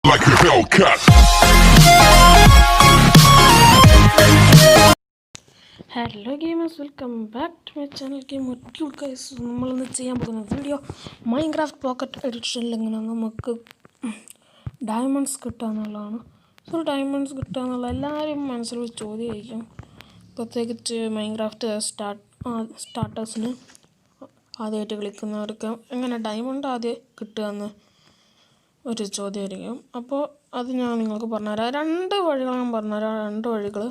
like a Hellcat. Hello gamers, welcome back to my channel game guys. നമ്മളിന്ന് ചെയ്യാൻ പോകുന്ന video Minecraft pocket എഡിഷനിൽ എങ്ങനെ നമുക്ക് ഡയമണ്ട്സ് കിട്ടുക എന്നുള്ളതാണ്. സോ ഡയമണ്ട്സ് കിട്ടുക എന്നുള്ള എല്ലാവരും മനസ്സിലൊരു ചോദ്യമായിരിക്കും, പ്രത്യേകിച്ച് മൈൻക്രാഫ്റ്റ് സ്റ്റാർട്ടേഴ്സിന് ആദ്യമായിട്ട് കളിക്കുന്നവർക്ക് എങ്ങനെ ഡയമണ്ട് ആദ്യം കിട്ടുകയെന്ന് ഒരു ചോദ്യമായിരിക്കും. അപ്പോൾ അത് ഞാൻ നിങ്ങൾക്ക് പറഞ്ഞുതരാം. രണ്ട് വഴികൾ ഞാൻ പറഞ്ഞുതരാം. രണ്ട് വഴികൾ,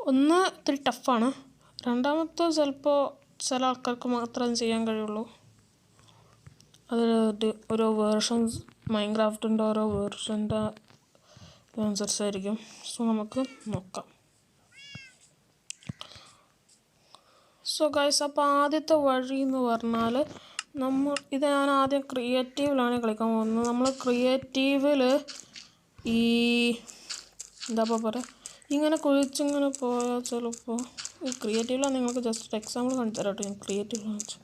ഒന്ന് ഇത്തിരി ടഫാണ്, രണ്ടാമത്തെ ചിലപ്പോൾ ചില ആൾക്കാർക്ക് മാത്രമേ ചെയ്യാൻ കഴിയുള്ളൂ. അത് ഓരോ വേർഷൻസ്, മൈൻക്രാഫ്റ്റിൻ്റെ ഓരോ വേർഷൻ്റെ അനുസരിച്ചായിരിക്കും. സോ നമുക്ക് നോക്കാം. സോ ഗൈസ്, അപ്പോൾ ആദ്യത്തെ വഴി എന്ന് പറഞ്ഞാൽ ഇത് ഞാൻ ആദ്യം ക്രിയേറ്റീവിലാണ് കളിക്കാൻ പോകുന്നത്. നമ്മൾ ക്രിയേറ്റീവിൽ ഈ എന്താ പറയുക, ഇങ്ങനെ കുഴിച്ചിങ്ങനെ പോയാൽ ചിലപ്പോൾ ഈ ക്രിയേറ്റീവിലാണ്. നിങ്ങൾക്ക് ജസ്റ്റ് എക്സാമ്പിൾ കാണിച്ചു തരാം കേട്ടോ. ഞാൻ ക്രിയേറ്റീവ് കാണിച്ചു.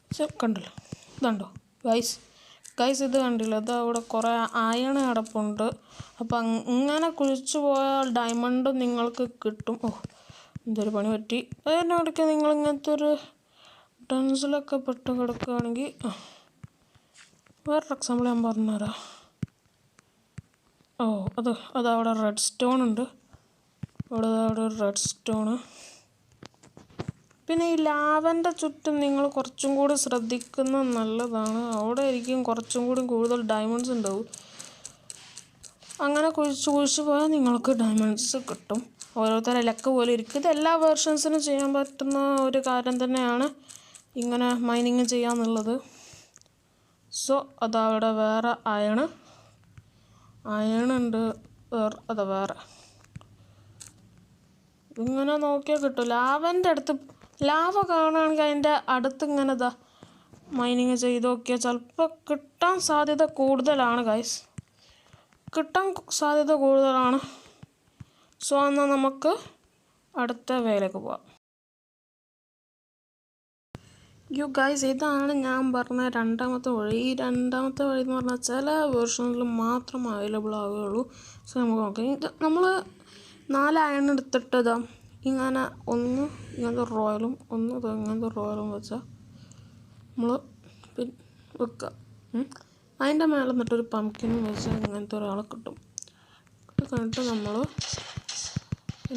പക്ഷെ കണ്ടില്ല, ഇതുണ്ടോ ഗൈസ് ഇത് കണ്ടില്ല, ഇത് അവിടെ കുറേ അയൺ കിടപ്പുണ്ട്. അപ്പം ഇങ്ങനെ കുഴിച്ചു പോയാൽ ഡയമണ്ട് നിങ്ങൾക്ക് കിട്ടും. എന്തൊരു പണി പറ്റി. അതിനിടയ്ക്ക് നിങ്ങൾ ഇങ്ങനത്തെ ഒരു ടെൻസിലൊക്കെ പെട്ട് കിടക്കുകയാണെങ്കിൽ വേറൊരു എക്സാമ്പിൾ ഞാൻ പറഞ്ഞുതരാം. അതവിടെ റെഡ് സ്റ്റോൺ ഉണ്ട്, അവിടെ ഒരു റെഡ് സ്റ്റോണ്. പിന്നെ ഈ ലാവൻ്റെ ചുറ്റും നിങ്ങൾ കുറച്ചും കൂടി ശ്രദ്ധിക്കുന്നത് നല്ലതാണ്. അവിടെ ആയിരിക്കും കുറച്ചും കൂടി കൂടുതൽ ഡയമണ്ട്സ് ഉണ്ടാവും. അങ്ങനെ കുഴിച്ച് പോയാൽ നിങ്ങൾക്ക് ഡയമണ്ട്സ് കിട്ടും. ഓരോരുത്തരുടെ ലക്ക് പോലെ ഇരിക്കും. ഇത് എല്ലാ വേർഷൻസിനും ചെയ്യാൻ പറ്റുന്ന ഒരു കാര്യം തന്നെയാണ്, ഇങ്ങനെ മൈനിങ് ചെയ്യാന്നുള്ളത്. സോ അതവിടെ വേറെ അയണുണ്ട്, വേറെ ഇങ്ങനെ നോക്കിയാൽ കിട്ടും. ലാവൻ്റെ അടുത്ത് ലാവ കാണുകയാണെങ്കിൽ അതിൻ്റെ അടുത്ത് ഇങ്ങനെ മൈനിങ് ചെയ്ത് നോക്കിയാൽ ചിലപ്പോൾ കിട്ടാൻ സാധ്യത കൂടുതലാണ് ഗൈസ്, കിട്ടാൻ സാധ്യത കൂടുതലാണ്. സോ എന്നാൽ നമുക്ക് അടുത്ത വേലേക്ക് പോവാം. ഗൈസ്, ഇതാണ് ഞാൻ പറഞ്ഞ രണ്ടാമത്തെ വഴി. ഈ രണ്ടാമത്തെ വഴി എന്ന് പറഞ്ഞാൽ ചില വേർഷനിൽ മാത്രം അവൈലബിൾ ആവുകയുള്ളൂ. സോ നമുക്ക് നോക്കാം. ഇത് നമ്മൾ 4 അയൺ എടുത്തിട്ട് ഇങ്ങനെ ഒന്ന് ഇങ്ങനത്തെ റോയലും ഒന്ന് ഇങ്ങനത്തെ റോയലും വെച്ചാൽ നമ്മൾ വെക്കുക. അതിൻ്റെ മേലെ നിന്നിട്ടൊരു പംകിനും വെച്ചാൽ ഇങ്ങനത്തെ ഒരാളെ കിട്ടും. അത് കഴിഞ്ഞിട്ട് നമ്മൾ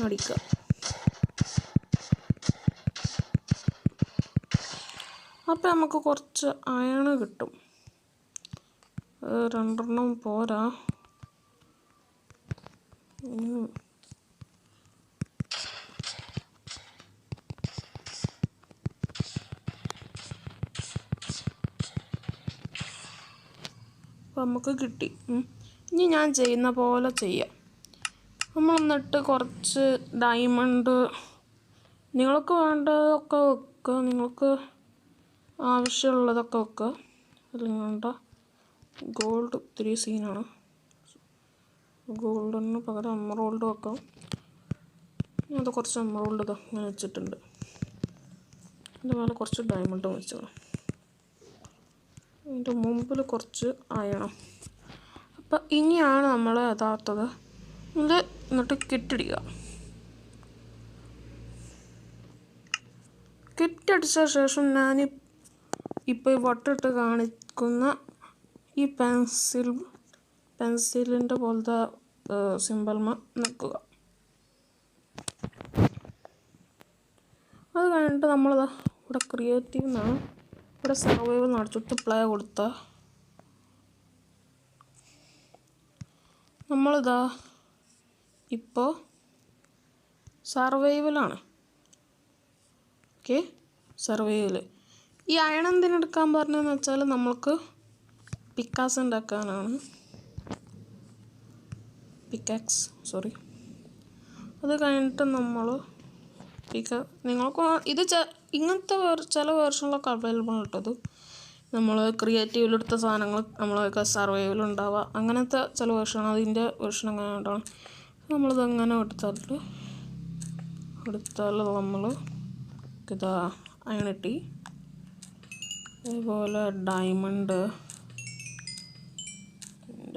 അടിക്കുക. അപ്പം നമുക്ക് കുറച്ച് അയൺ കിട്ടും. 2 പോരാ. അപ്പം നമുക്ക് കിട്ടി. ഇനി ഞാൻ ചെയ്യുന്ന പോലെ ചെയ്യാം. നമ്മൾ എന്നിട്ട് കുറച്ച് ഡയമണ്ട് നിങ്ങൾക്ക് വേണ്ടതൊക്കെ വെക്കുക, നിങ്ങൾക്ക് ആവശ്യമുള്ളതൊക്കെ വെക്കുക. അല്ലെങ്കിൽ വേണ്ട ഗോൾഡ് ഒത്തിരി സീനാണ്, ഗോൾഡിന് പകരം എമറോൾഡ് വെക്കാം. അത് കുറച്ച് എമറോൾഡ് ഇങ്ങനെ വെച്ചിട്ടുണ്ട്. അതിൻ്റെ മേലെ കുറച്ച് ഡയമണ്ടും വെച്ചോളാം. അതിൻ്റെ മുമ്പിൽ കുറച്ച് അയണം. അപ്പം ഇനിയാണ് നമ്മൾ യഥാർത്ഥത് ഇത് എന്നിട്ട് കിറ്റടിക്കുക. കിറ്റടിച്ച ശേഷം ഞാൻ ഇപ്പോൾ ഈ വട്ടിട്ട് കാണിക്കുന്ന ഈ പെൻസിലിൻ്റെ പോലത്തെ സിമ്പിൾമ നിൽക്കുക. അത് കഴിഞ്ഞിട്ട് നമ്മളിതാ ഇവിടെ ക്രിയേറ്റീവ് എന്നാണ്, ഇവിടെ സർവൈവൽ നടത്തിട്ട് പ്ലേ കൊടുത്താൽ നമ്മളിതാ ഇപ്പോൾ സർവൈവലാണ്. സർവൈവൽ. ഈ അയൺ എന്തിനെടുക്കാൻ പറഞ്ഞതെന്ന് വെച്ചാൽ നമ്മൾക്ക് പിക്കാക്സ് ഉണ്ടാക്കാനാണ്. പിക്കാക്സ്. അത് കഴിഞ്ഞിട്ട് നമ്മൾ നിങ്ങൾക്ക് ഇത് ഇങ്ങനത്തെ ചില വേർഷനിലൊക്കെ അവൈലബിൾ കിട്ടത്. നമ്മൾ ക്രിയേറ്റീവിലെടുത്ത സാധനങ്ങൾ നമ്മളൊക്കെ സർവൈവലുണ്ടാവുക, അങ്ങനത്തെ ചില വേർഷനാണ്. അതിൻ്റെ വേർഷൻ അങ്ങനെ ഉണ്ടാവണം. നമ്മളിതങ്ങനെ എടുത്താൽ നമ്മൾ ഇതാ അയൺ കിട്ടി. അതേപോലെ ഡയമണ്ട്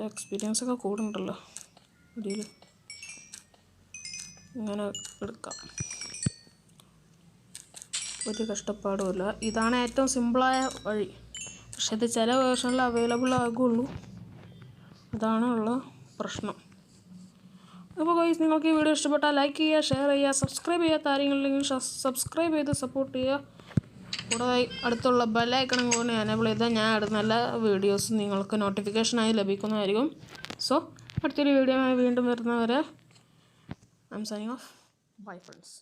എക്സ്പീരിയൻസ് ഒക്കെ കൂടുന്നുണ്ടല്ലോ ഇതിൽ. ഇങ്ങനെ എടുക്കാം, ഒരു കഷ്ടപ്പാടുമില്ല. ഇതാണ് ഏറ്റവും സിമ്പിളായ വഴി. പക്ഷെ ഇത് ചില വേർഷനിൽ അവൈലബിൾ ആകുള്ളൂ, അതാണ് ഉള്ള പ്രശ്നം. അപ്പോൾ ഗൈസ്, നിങ്ങൾക്ക് ഈ വീഡിയോ ഇഷ്ടപ്പെട്ടാൽ ലൈക്ക് ചെയ്യുക, ഷെയർ ചെയ്യുക, സബ്സ്ക്രൈബ് ചെയ്യാത്ത ആരെങ്കിലും സബ്സ്ക്രൈബ് ചെയ്ത് സപ്പോർട്ട് ചെയ്യുക. കൂടാതെ അടുത്തുള്ള ബെല്ലൈക്കൺ കൂടി എനേബിൾ ചെയ്താൽ ഞാൻ ഇടുന്ന എല്ലാ വീഡിയോസും നിങ്ങൾക്ക് നോട്ടിഫിക്കേഷനായി ലഭിക്കുന്നതായിരിക്കും. സോ അടുത്തൊരു വീഡിയോ വീണ്ടും വരുന്നവരെ I M signing off. Bye friends.